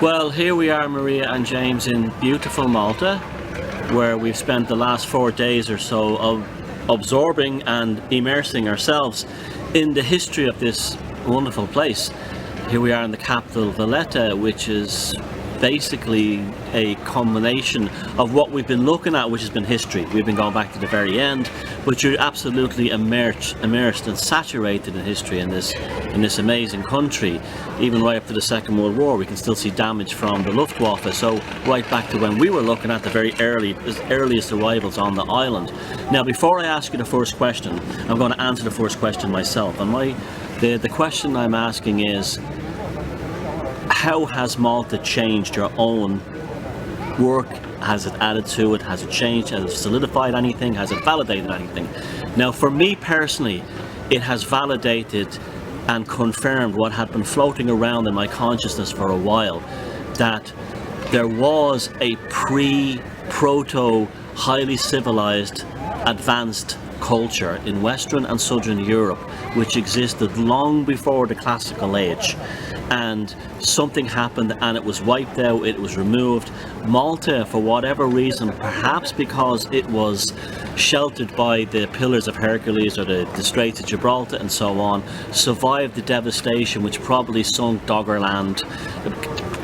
Well, here we are, Maria and James, in beautiful Malta, where we've spent the last 4 days or so of absorbing and immersing ourselves in the history of this wonderful place. Here we are in the capital, Valletta, which is basically a combination of what we've been looking at, which has been history. We've been going back to the very end, but you're absolutely immersed and saturated in history in this amazing country. Even right up to the Second World War, we can still see damage from the Luftwaffe, so right back to when we were looking at the very earliest arrivals on the island. Now, before I ask you the first question, I'm going to answer the first question myself, and the question I'm asking is, how has Malta changed your own work? Has it added to it? Has it changed? Has it solidified anything? Has it validated anything? Now, for me personally, it has validated and confirmed what had been floating around in my consciousness for a while, that there was a proto, highly civilized, advanced culture in Western and Southern Europe, which existed long before the classical age. And something happened and it was wiped out, it was removed. Malta, for whatever reason, perhaps because it was sheltered by the Pillars of Hercules or the Straits of Gibraltar and so on, survived the devastation which probably sunk Doggerland,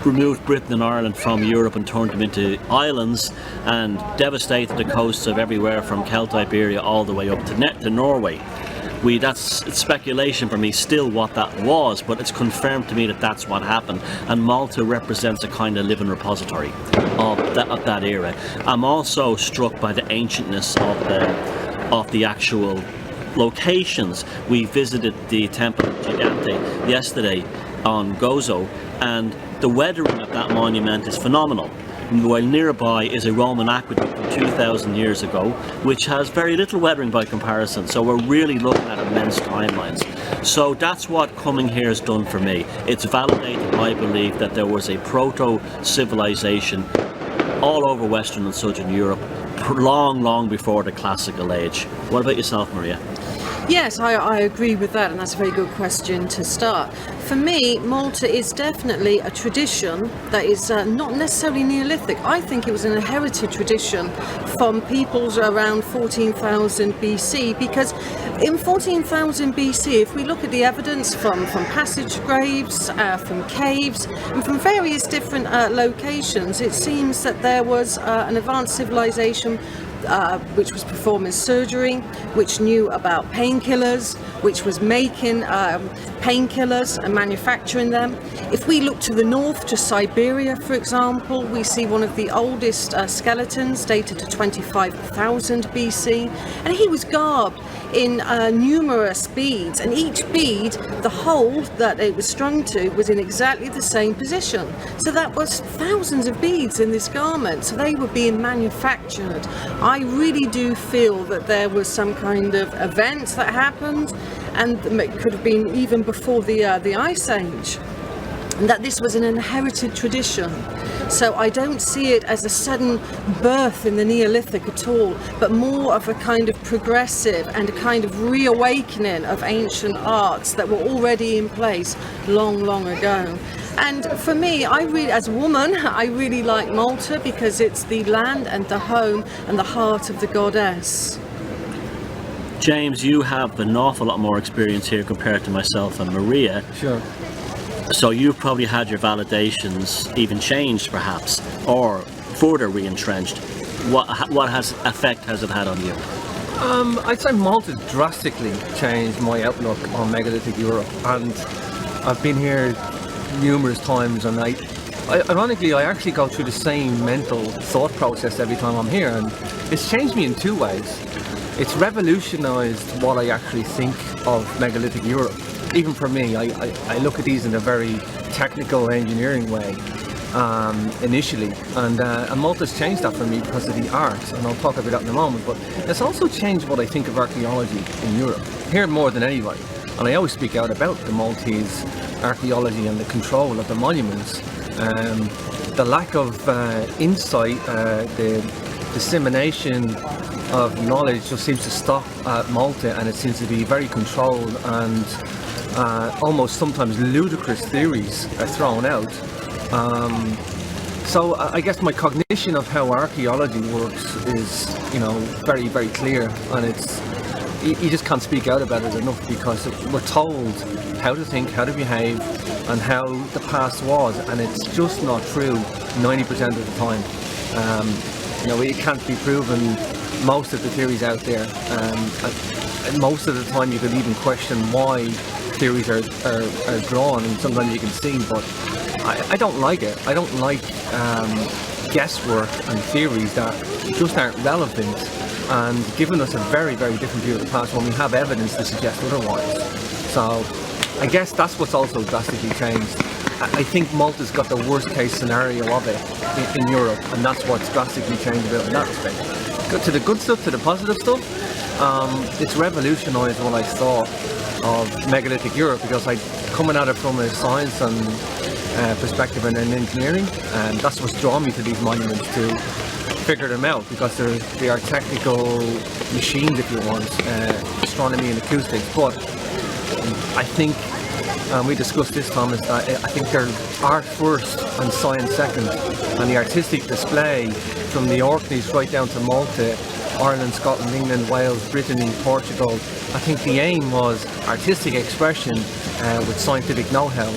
removed Britain and Ireland from Europe and turned them into islands, and devastated the coasts of everywhere from Celtiberia all the way up to Norway. It's speculation for me still what that was, but it's confirmed to me that that's what happened, and Malta represents a kind of living repository of that era. I'm also struck by the ancientness of the actual locations. We visited the Temple Gigante yesterday on Gozo, and the weathering of that monument is phenomenal. While nearby is a Roman aqueduct from 2,000 years ago, which has very little weathering by comparison, so we're really looking at immense timelines. So that's what coming here has done for me. It's validated my belief that there was a proto-civilization all over Western and Southern Europe, long before the classical age. What about yourself, Maria? Yes, I agree with that, and that's a very good question to start. For me, Malta is definitely a tradition that is not necessarily Neolithic. I think it was an inherited tradition from peoples around 14,000 BC, because in 14,000 BC, if we look at the evidence from passage graves, from caves, and from various different locations, it seems that there was an advanced civilization which was performing surgery, which knew about painkillers, which was making painkillers and manufacturing them. If we look to the north, to Siberia, for example, we see one of the oldest skeletons dated to 25,000 BC, and he was garbed in numerous beads, and each bead, the hole that it was strung to, was in exactly the same position. So that was thousands of beads in this garment, so they were being manufactured. I really do feel that there was some kind of event that happened, and it could have been even before the Ice Age, and that this was an inherited tradition. So I don't see it as a sudden birth in the Neolithic at all, but more of a kind of progressive and a kind of reawakening of ancient arts that were already in place long ago. And for me, as a woman, I really like Malta because it's the land and the home and the heart of the goddess. James, you have an awful lot more experience here compared to myself and Maria. Sure. So you've probably had your validations even changed, perhaps, or further re-entrenched. What effect has it had on you? I'd say Malta drastically changed my outlook on megalithic Europe, and I've been here numerous times, and ironically I actually go through the same mental thought process every time I'm here, and it's changed me in two ways. It's revolutionised what I actually think of megalithic Europe. Even for me, I look at these in a very technical engineering way initially, and Malta's changed that for me because of the art, and I'll talk about that in a moment, but it's also changed what I think of archaeology in Europe, here more than anybody. And I always speak out about the Maltese archaeology and the control of the monuments, the lack of insight, the dissemination of knowledge just seems to stop at Malta, and it seems to be very controlled, and almost sometimes ludicrous theories are thrown out. So I guess my cognition of how archaeology works is, very, very clear, and you just can't speak out about it enough, because we're told how to think, how to behave, and how the past was, and it's just not true 90% of the time. It can't be proven, most of the theories out there, and most of the time you could even question why theories are drawn, and sometimes you can see, but I don't like it. I don't like guesswork and theories that just aren't relevant and giving us a very, very different view of the past when we have evidence to suggest otherwise. So I guess that's what's also drastically changed. I think Malta's got the worst case scenario of it in Europe, and that's what's drastically changed about in that respect. Go to the good stuff, to the positive stuff, it's revolutionised what I thought of megalithic Europe, because coming at it from a science and perspective and an engineering, and that's what's drawn me to these monuments, to figure them out, because they are technical machines, if you want, astronomy and acoustics. But I think, we discussed this, Thomas, that I think they're art first and science second, and the artistic display from the Orkneys right down to Malta, Ireland, Scotland, England, Wales, Brittany, Portugal. I think the aim was artistic expression with scientific know-how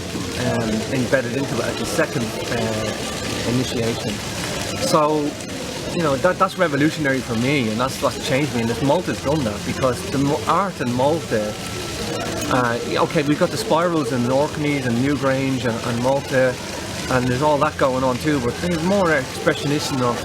embedded into it as the second initiation. So, that's revolutionary for me, and that's what's changed me, and Malta's done that, because the art in Malta, okay, we've got the spirals in the Orkneys and Newgrange and Malta, and there's all that going on too, but there's more expressionism of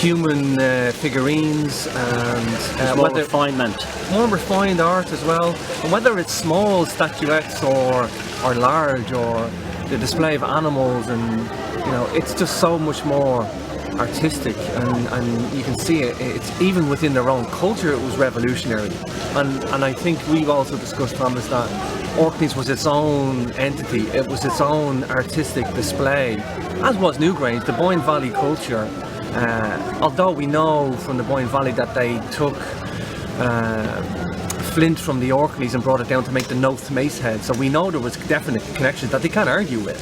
human figurines, and more refinement, more refined art as well. And whether it's small statuettes or large, or the display of animals, and it's just so much more artistic, and you can see it's even within their own culture. It was revolutionary, and I think we've also discussed, Thomas, that Orkneys was its own entity. It was its own artistic display, as was Newgrange, the Boyne Valley culture. Although we know from the Boyne Valley that they took flint from the Orkneys and brought it down to make the Noath mace head, so we know there was definite connections that they can't argue with.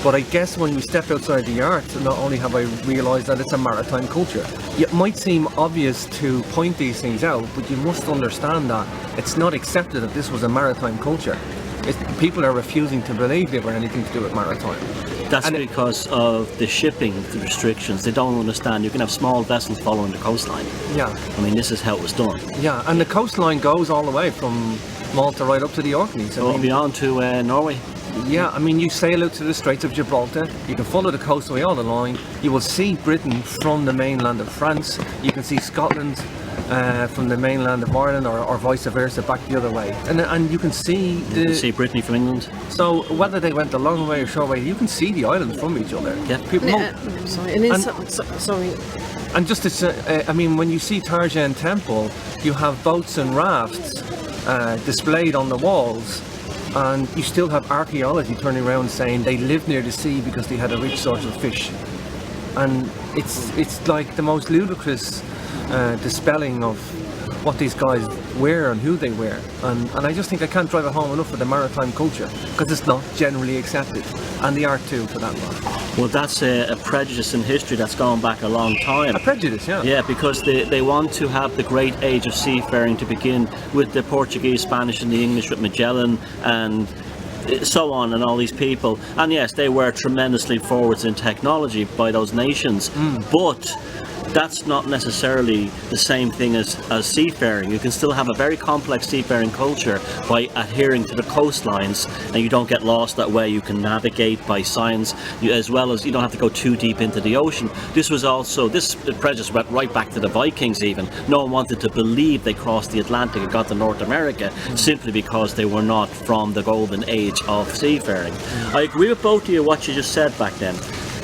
But I guess when we step outside the art, not only have I realised that it's a maritime culture. It might seem obvious to point these things out, but you must understand that it's not accepted that this was a maritime culture. People are refusing to believe they were anything to do with maritime. That's because of the shipping restrictions. They don't understand. You can have small vessels following the coastline. Yeah. I mean, this is how it was done. Yeah, and the coastline goes all the way from Malta right up to the Orkneys. Beyond to Norway. Yeah, I mean, you sail out to the Straits of Gibraltar, you can follow the coastway all the line, you will see Britain from the mainland of France, you can see Scotland from the mainland of Ireland, or vice versa, back the other way. And you can see You can see Brittany from England. So whether they went a long way or short way, you can see the islands from each other. Yeah. Sorry. And just to say, I mean, when you see Tarjan Temple, you have boats and rafts displayed on the walls, and you still have archaeology turning around saying they lived near the sea because they had a rich source of fish. And it's like the most ludicrous dispelling of what these guys wear and who they wear, and I just think I can't drive it home enough for the maritime culture, because it's not generally accepted, and the art too, for that matter. Well, that's a prejudice in history that's gone back a long time. A prejudice, yeah. Yeah, because they want to have the great age of seafaring to begin with the Portuguese, Spanish and the English, with Magellan and so on, and all these people. And yes, they were tremendously forwards in technology by those nations, but that's not necessarily the same thing as seafaring. You can still have a very complex seafaring culture by adhering to the coastlines, and you don't get lost that way. You can navigate by science, as well as you don't have to go too deep into the ocean. This prejudice went right back to the Vikings even. No one wanted to believe they crossed the Atlantic and got to North America simply because they were not from the golden age of seafaring. I agree with both of you what you just said back then.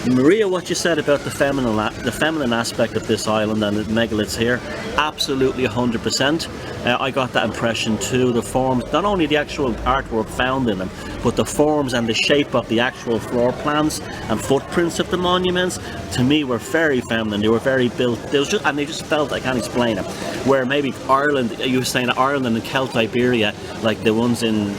Maria, what you said about the feminine aspect of this island and the megaliths here, absolutely 100%. I got that impression too. The forms, not only the actual artwork found in them, but the forms and the shape of the actual floor plans and footprints of the monuments, to me, were very feminine. They were very built. And they just felt, I can't explain it. Where maybe Ireland, you were saying Ireland and Celt Iberia, like the ones in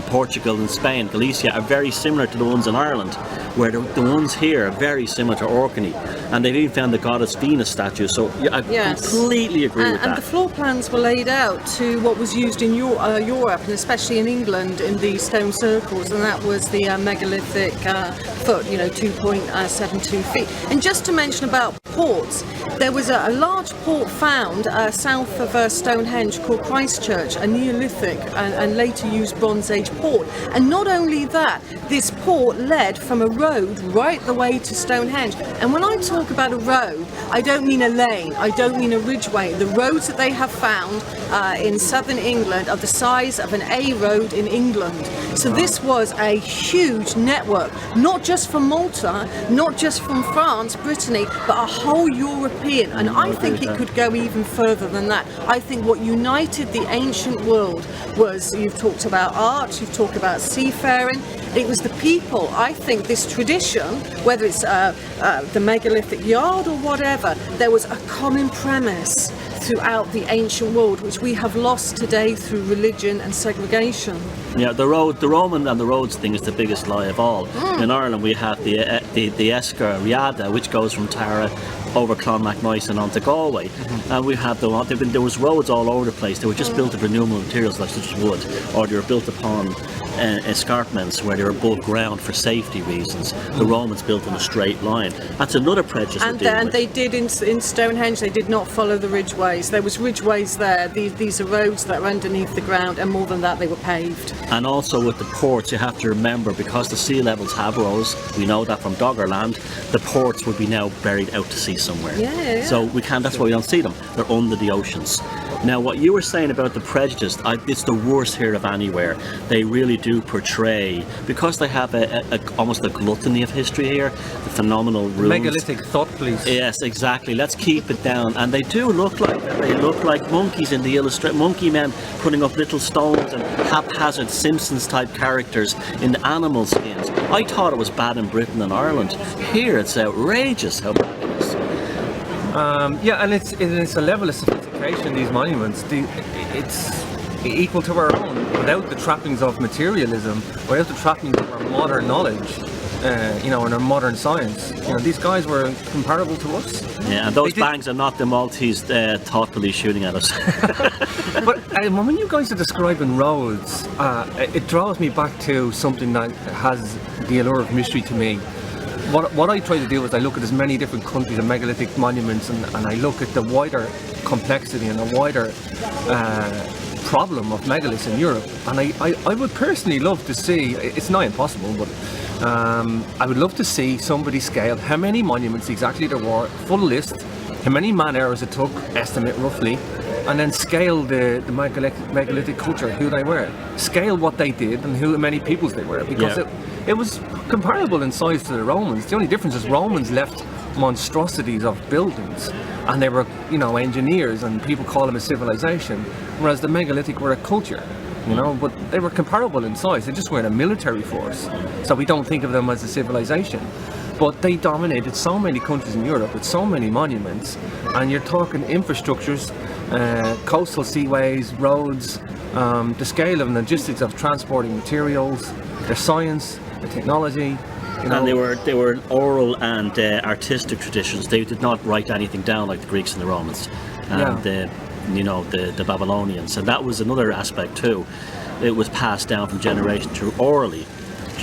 Portugal and Spain, Galicia, are very similar to the ones in Ireland, where the ones here are very similar to Orkney, and they've even found the goddess Venus statue. So I completely agree with that. And the floor plans were laid out to what was used in Europe, and especially in England, in the stone circles, and that was the megalithic foot, 2.72 feet. And just to mention about ports, there was a large port found south of Stonehenge called Christchurch, a Neolithic and later used Bronze Age port. And not only that, this port led from a road right the way to Stonehenge. And when I talk about a road, I don't mean a lane, I don't mean a ridgeway. The roads that they have found in southern England are the size of an A road in England. So this was a huge network, not just from Malta, not just from France, Brittany, but a whole European. And I think it could go even further than that. I think what united the ancient world was, you've talked about art, you've talked about seafaring, it was the people. I think this tradition, whether it's the megalithic yard or whatever, there was a common premise throughout the ancient world, which we have lost today through religion and segregation. Yeah, the Roman and the roads thing is the biggest lie of all. In Ireland, we have the Escar Riada, which goes from Tara over Clonmacnoise and onto Galway, and we had there was roads all over the place. They were just built of renewable materials like such as wood, or they were built upon escarpments where they were above ground for safety reasons. The Romans built in a straight line. That's another prejudice. And they did in Stonehenge. They did not follow the ridgeways. There was ridgeways there. These are roads that are underneath the ground, and more than that, they were paved. And also with the ports, you have to remember, because the sea levels have rose, we know that from Doggerland, the ports would be now buried out to sea somewhere. Yeah. So we can't. That's why we don't see them. They're under the oceans. Now, what you were saying about the prejudice, it's the worst here of anywhere. They really do portray, because they have almost a gluttony of history here, the phenomenal ruins. Megalithic thought, please. Yes, exactly. Let's keep it down. And they do look like that. They look like monkeys in the monkey men putting up little stones and haphazard Simpsons type characters in the animal skins. I thought it was bad in Britain and Ireland. Here it's outrageous how bad it is. And it's a level of sophistication, these monuments. It's equal to our own, without the trappings of materialism, without the trappings of our modern knowledge, and our modern science. These guys were comparable to us. Yeah, and those bangs are not the Maltese thought police shooting at us. But when you guys are describing roads, it draws me back to something that has the allure of mystery to me. What I try to do is I look at as many different countries and megalithic monuments, and I look at the wider complexity and the wider problem of megaliths in Europe. And I would personally love to see, it's not impossible, but I would love to see somebody scale how many monuments exactly there were, full list, how many man hours it took, estimate roughly, and then scale the megalithic culture, who they were, scale what they did and how many peoples they were, because it was comparable in size to the Romans. The only difference is Romans left monstrosities of buildings, and they were, engineers, and people call them a civilization, whereas the megalithic were a culture, but they were comparable in size. They just weren't a military force, so we don't think of them as a civilization. But they dominated so many countries in Europe with so many monuments, and you're talking infrastructures, coastal seaways, roads, the scale of logistics of transporting materials, their science, their technology. And they were oral and artistic traditions. They did not write anything down like the Greeks and the Romans and the Babylonians. And that was another aspect too. It was passed down from generation to orally,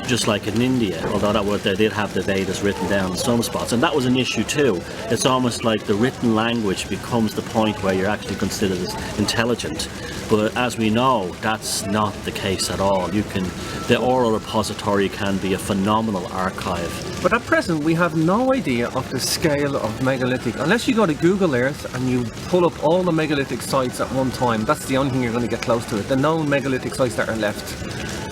just like in India, although they did have the Vedas written down in some spots, and that was an issue too. It's almost like the written language becomes the point where you're actually considered as intelligent, but as we know, that's not the case at all. The oral repository can be a phenomenal archive. But at present, we have no idea of the scale of megalithic. Unless you go to Google Earth and you pull up all the megalithic sites at one time, that's the only thing you're going to get close to it. The known megalithic sites that are left,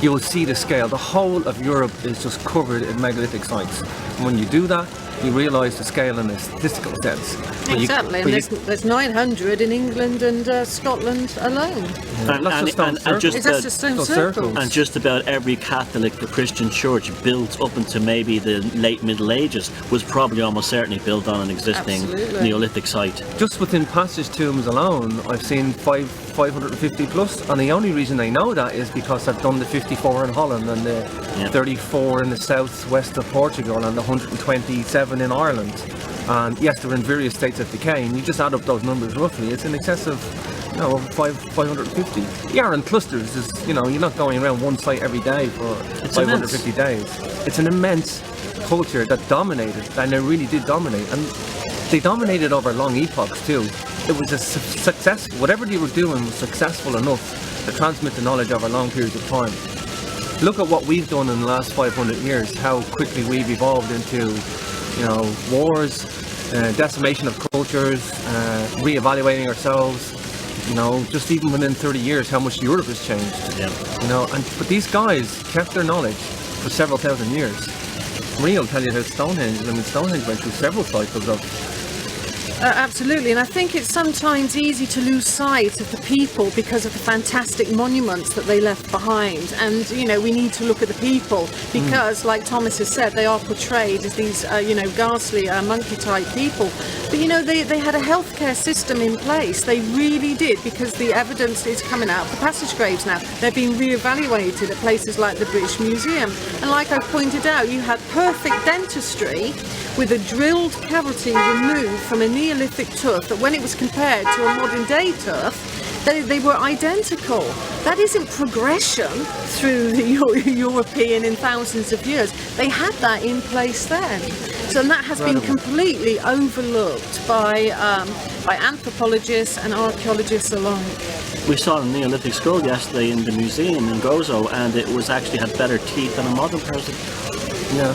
you will see the scale. The whole of Europe is just covered in megalithic sites. And when you do that, you realise the scale in a statistical sense. Exactly, and there's 900 in England and Scotland alone. And That's just stone circles. And just about every Catholic or Christian church built up into maybe the late Middle Ages was probably almost certainly built on an existing Neolithic site. Just within passage tombs alone, I've seen 550 plus, and the only reason I know that is because I've done the 54 in Holland and the 34 in the southwest of Portugal and the 127 in Ireland. And yes, they're in various states of decay, and you just add up those numbers roughly, it's in excess of 550. Yeah, in clusters, you're not going around one site every day for 550 days. It's an immense culture that dominated, and they really did dominate, and they dominated over long epochs too. It was a success. Whatever they were doing was successful enough to transmit the knowledge over long periods of time. Look at what we've done in the last 500 years, how quickly we've evolved into, wars, decimation of cultures, re-evaluating ourselves. Just even within 30 years, how much Europe has changed. Yeah. But these guys kept their knowledge for several thousand years. Maria will tell you how Stonehenge went through several cycles of. Absolutely, and I think it's sometimes easy to lose sight of the people because of the fantastic monuments that they left behind. And we need to look at the people because, like Thomas has said, they are portrayed as these ghastly monkey-type people. But they had a healthcare system in place. They really did, because the evidence is coming out of the passage graves now. They're being re-evaluated at places like the British Museum. And like I pointed out, you had perfect dentistry with a drilled cavity removed from a Neolithic tooth that, when it was compared to a modern day tooth, they were identical. That isn't progression through the European in thousands of years. They had that in place then. So that has been completely overlooked by anthropologists and archaeologists alike. We saw a Neolithic skull yesterday in the museum in Gozo, and it was actually had better teeth than a modern person. Yeah.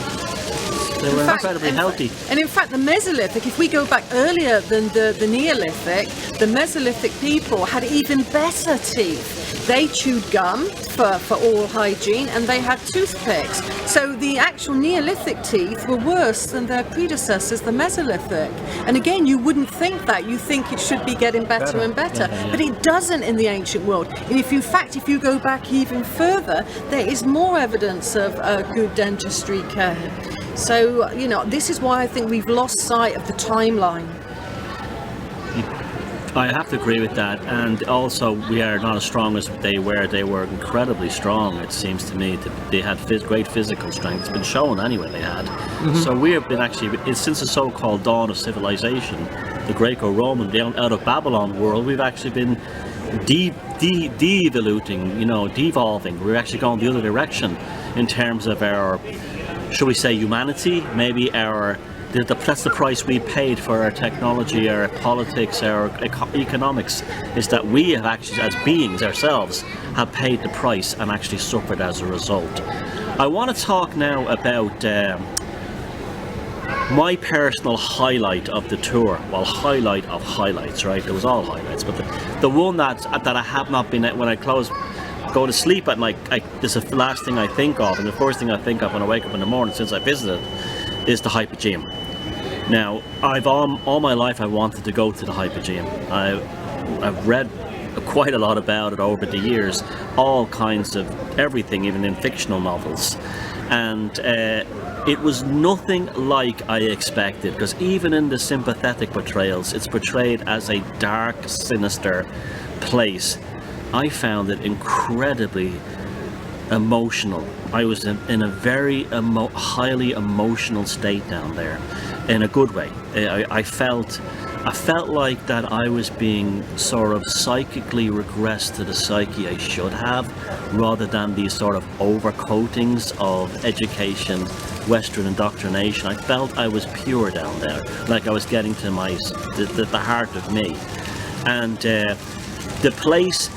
They were incredibly healthy. And in fact, the Mesolithic, if we go back earlier than the Neolithic, the Mesolithic people had even better teeth. They chewed gum for oral hygiene, and they had toothpicks. So the actual Neolithic teeth were worse than their predecessors, the Mesolithic. And again, you wouldn't think that. You think it should be getting better and better. But it doesn't in the ancient world. And if you go back even further, there is more evidence of good dentistry care. So, this is why I think we've lost sight of the timeline. I have to agree with that, and also we are not as strong as they were. They were incredibly strong, it seems to me. That they had great physical strength. It's been shown anyway they had. So we have been since the so-called dawn of civilization, the Greco-Roman, out of Babylon world, we've actually been devolving. We're actually going the other direction in terms of our, shall we say, humanity, maybe that's the price we paid for our technology, our politics, our economics, is that we have actually, as beings ourselves, have paid the price and actually suffered as a result. I want to talk now about my personal highlight of the tour. Well, highlight of highlights, right? It was all highlights, but the one that I have not been at when I go to sleep at night, this is the last thing I think of, and the first thing I think of when I wake up in the morning since I visited is the Hypogeum. Now, all my life I wanted to go to the Hypogeum. I've read quite a lot about it over the years, all kinds of everything, even in fictional novels, and it was nothing like I expected, because even in the sympathetic portrayals, it's portrayed as a dark, sinister place. I found it incredibly emotional. I was in a very highly emotional state down there, in a good way. I felt like that I was being sort of psychically regressed to the psyche I should have, rather than these sort of overcoatings of education, Western indoctrination. I felt I was pure down there, like I was getting to the heart of me. And the place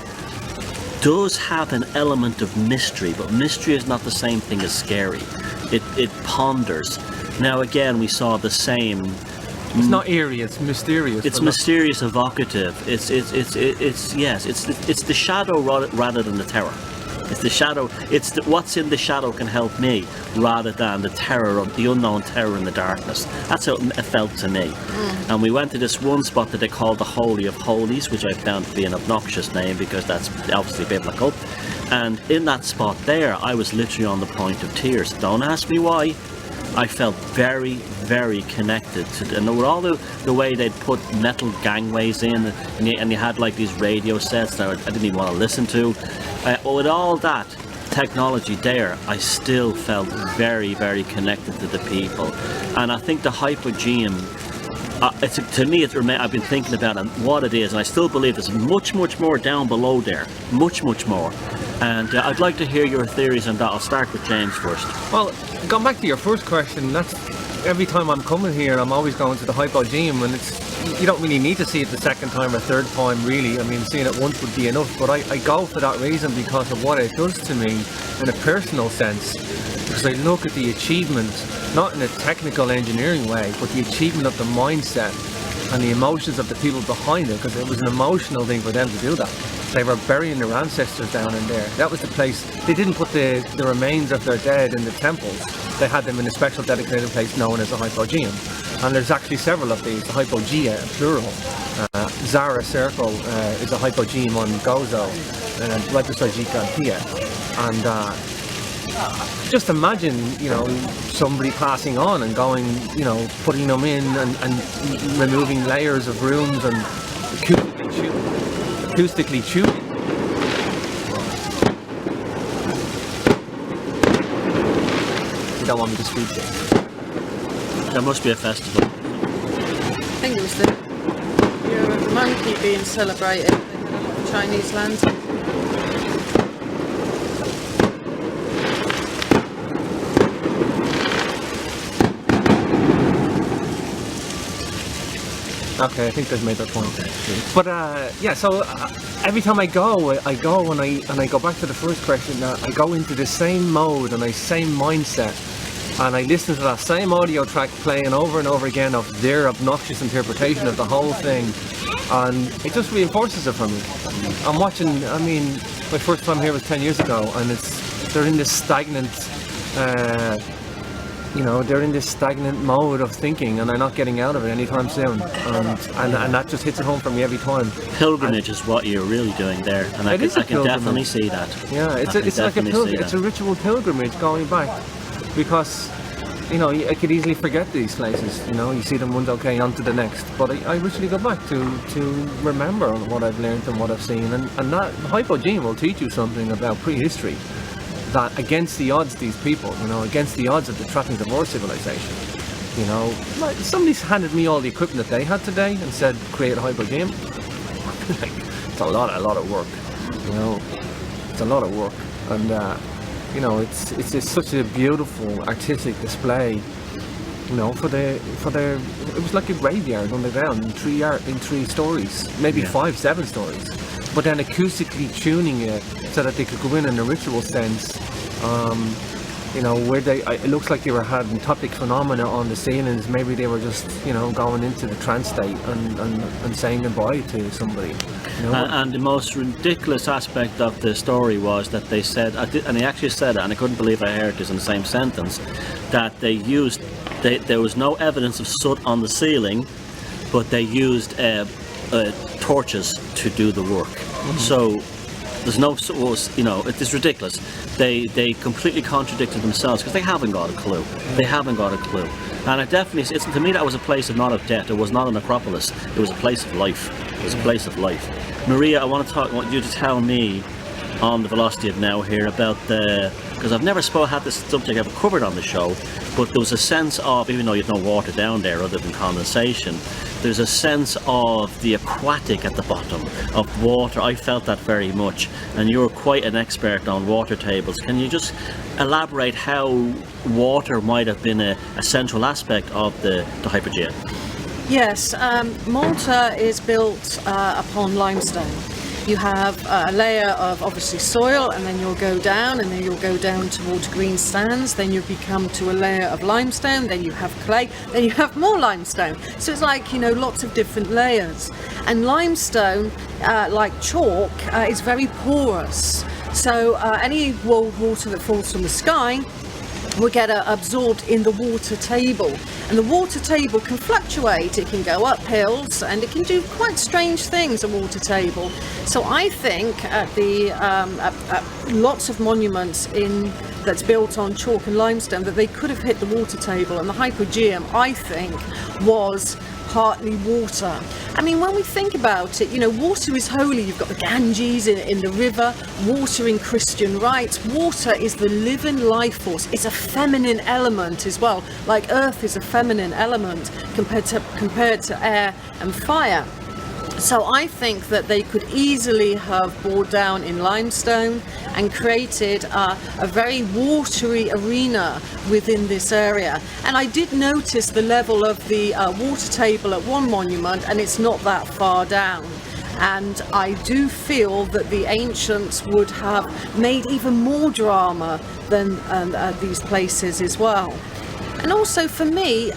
does have an element of mystery, but mystery is not the same thing as scary. It ponders. Now again, we saw the same. It's not eerie. It's mysterious. It's mysterious, evocative. It's the shadow rather than the terror. It's the shadow. It's what's in the shadow can help me, rather than the terror of the unknown terror in the darkness. That's how it felt to me. And we went to this one spot that they call the Holy of Holies, which I found to be an obnoxious name because that's obviously biblical. And in that spot there, I was literally on the point of tears. Don't ask me why. I felt very, very connected to, and with all the way they'd put metal gangways in, and you had like these radio sets that I didn't even want to listen to. But with all that technology there, I still felt very, very connected to the people. And I think the Hypogeum, to me, I've been thinking about it, what it is, and I still believe there's much, much more down below there. Much, much more. And I'd like to hear your theories on that. I'll start with James first. Well, going back to your first question, that's every time I'm coming here, I'm always going to the Hypogeum, and you don't really need to see it the second time or third time, really. I mean, seeing it once would be enough, but I go for that reason because of what it does to me in a personal sense. Because I look at the achievement, not in a technical engineering way, but the achievement of the mindset and the emotions of the people behind it, because it was an emotional thing for them to do that. They were burying their ancestors down in there. That was the place. They didn't put the remains of their dead in the temples. They had them in a special dedicated place known as the Hypogeum. And there's actually several of these, the Hypogeia, plural. Zara Circle is a Hypogeum on Gozo, right beside Gigantia. And just imagine, somebody passing on and going, putting them in and removing layers of rooms and acoustically tuning. You don't want me to speak there. There must be a festival. I think it was the year of the monkey being celebrated in the Chinese lanterns. Okay, I think they've made their point. But so every time I go and I go back to the first question. I go into the same mode and the same mindset, and I listen to that same audio track playing over and over again of their obnoxious interpretation of the whole thing, and it just reinforces it for me. I'm watching. I mean, my first time here was 10 years ago, and they're in this stagnant. They're in this stagnant mode of thinking, and they're not getting out of it anytime soon. And that just hits it home for me every time. Pilgrimage is what you're really doing there, and I can definitely see that. Yeah, it's like it's a ritual pilgrimage going back, because I could easily forget these places. You see them once, okay, on to the next. But I literally go back to remember what I've learned and what I've seen, and that Hypogeum will teach you something about prehistory. That against the odds, these people, against the odds of the trappings of our civilization, like somebody's handed me all the equipment that they had today and said, create a Hypogeum. It's a lot of work, it's a lot of work, and it's just such a beautiful artistic display, it was like a graveyard underground in 3 stories, maybe 5-7 stories. But then acoustically tuning it so that they could go in a ritual sense, where it looks like they were having topic phenomena on the ceilings. Maybe they were just, going into the trance state and saying goodbye to somebody. And the most ridiculous aspect of the story was that they said, and they actually said it, and I couldn't believe I heard this in the same sentence, that there was no evidence of soot on the ceiling, but they used torches to do the work. So there's no, it's ridiculous. They completely contradicted themselves because they haven't got a clue. And it definitely, to me, that was a place not of death. It was not an acropolis. It was a place of life. Maria, I want you to tell me on the Velocity of Now here about because I've never had this subject ever covered on the show, but there was a sense of, even though you have no water down there other than condensation, there's a sense of the aquatic at the bottom of water. I felt that very much, and you're quite an expert on water tables. Can you just elaborate how water might have been a central aspect of the Hypogeum? Yes, Malta is built upon limestone. You have a layer of obviously soil, and then you'll go down, and then you'll go down towards green sands, then you become to a layer of limestone, then you have clay, then you have more limestone. So it's like, lots of different layers. And limestone, like chalk, is very porous. So any water that falls from the sky will get absorbed in the water table, and the water table can fluctuate. It can go up hills, and it can do quite strange things, a water table. So I think at the at lots of monuments that's built on chalk and limestone, that they could have hit the water table, and the Hypogeum, I think, was partly water. I mean, when we think about it, water is holy. You've got the Ganges in the river, water in Christian rites. Water is the living life force. It's a feminine element as well, like earth is a feminine element compared to air and fire. So I think that they could easily have bored down in limestone and created a very watery arena within this area. And I did notice the level of the water table at one monument, and it's not that far down. And I do feel that the ancients would have made even more drama than these places as well. And also for me,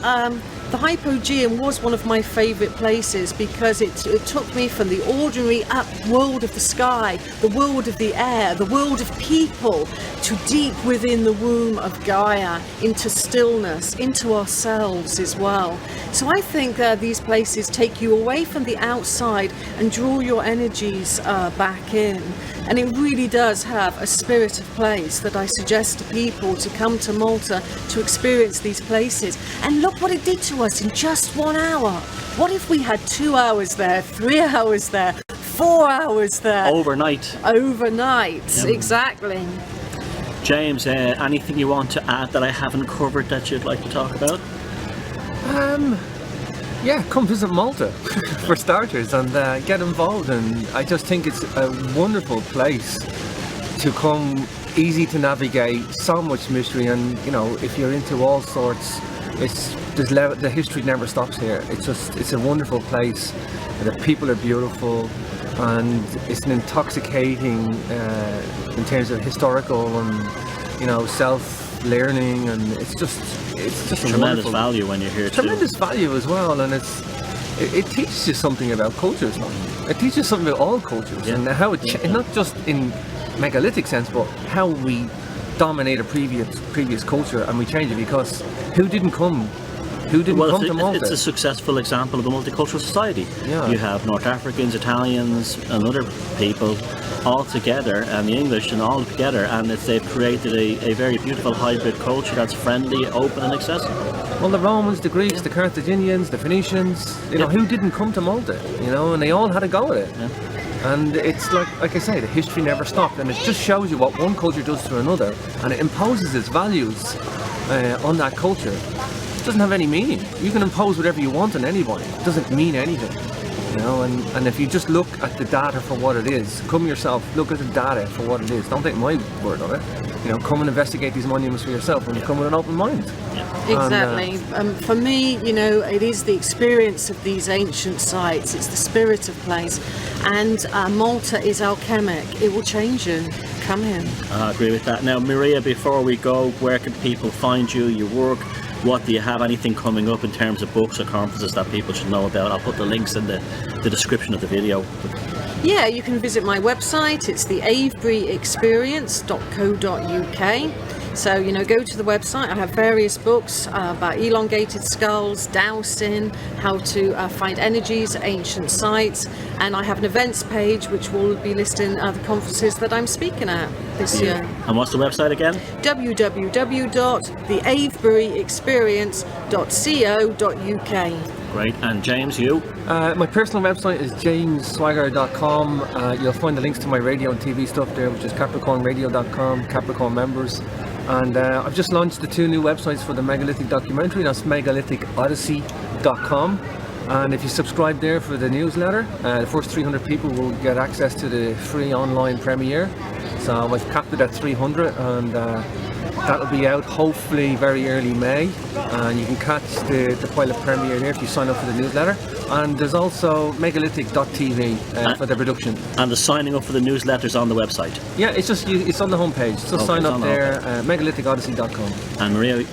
the Hypogeum was one of my favourite places because it took me from the ordinary world of the sky, the world of the air, the world of people, to deep within the womb of Gaia, into stillness, into ourselves as well. So I think these places take you away from the outside and draw your energies back in. And it really does have a spirit of place that I suggest to people to come to Malta to experience these places. And look what it did to us in just 1 hour. What if we had 2 hours there, 3 hours there, 4 hours there? Overnight. Overnight, exactly. James, anything you want to add that I haven't covered that you'd like to talk about? Yeah, come visit Malta for starters, and get involved. And I just think it's a wonderful place to come, easy to navigate, so much mystery, and if you're into all sorts, the history never stops here. It's a wonderful place. The people are beautiful, and it's an intoxicating in terms of historical and self-learning, and it's just a tremendous value when you're here too. Tremendous value as well, and it teaches you something about cultures. It teaches something about all cultures, and how not just in megalithic sense, but how we dominate a previous culture and we change it, because who didn't come to Malta? It's a successful example of a multicultural society. Yeah. You have North Africans, Italians, and other people all together, and the English, and all together, and they've created a very beautiful hybrid culture that's friendly, open, and accessible. Well, the Romans, the Greeks, the Carthaginians, the Phoenicians, who didn't come to Malta? And they all had a go at it. Yeah. And it's like I say, the history never stopped, and it just shows you what one culture does to another, and it imposes its values on that culture. It doesn't have any meaning. You can impose whatever you want on anybody. It doesn't mean anything. And if you just look at the data for what it is, come yourself, look at the data for what it is. Don't take my word on it. Come and investigate these monuments for yourself, and come with an open mind. Exactly. For me, it is the experience of these ancient sites. It's the spirit of place, and Malta is alchemic. It will change you. Come here. I agree with that. Now, Maria, before we go, where can people find you, your work? What do you have? Anything coming up in terms of books or conferences that people should know about? I'll put the links in the description of the video. Yeah, you can visit my website. It's the aveburyexperience.co.uk. So, go to the website. I have various books about elongated skulls, dowsing, how to find energies, ancient sites, and I have an events page which will be listing the conferences that I'm speaking at this year. And what's the website again? www.theaveburyexperience.co.uk. Great. And James, you? My personal website is jamesswagger.com. You'll find the links to my radio and TV stuff there, which is capricornradio.com, Capricorn members. And I've just launched the 2 new websites for the megalithic documentary. That's megalithicodyssey.com. And if you subscribe there for the newsletter, the first 300 people will get access to the free online premiere. So I've capped it at 300, and that'll be out hopefully very early May. And you can catch the pilot premiere there if you sign up for the newsletter. And there's also megalithic.tv for the production. And the signing up for the newsletters on the website? Yeah, it's on the homepage. So sign up there, megalithicodyssey.com. And Maria?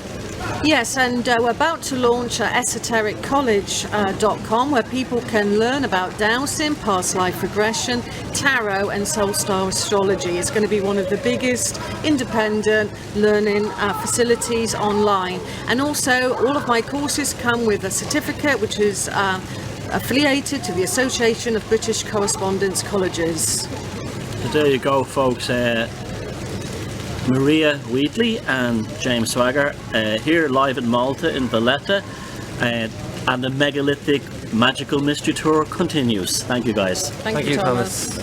Yes, and we're about to launch esotericcollege.com where people can learn about dowsing, past life regression, tarot and soul star astrology. It's going to be one of the biggest independent learning facilities online. And also all of my courses come with a certificate which is affiliated to the Association of British Correspondence Colleges. So there you go, folks. Maria Wheatley and James Swagger here live in Malta in Valletta, and the megalithic magical mystery tour continues. Thank you, guys. Thank you, Thomas.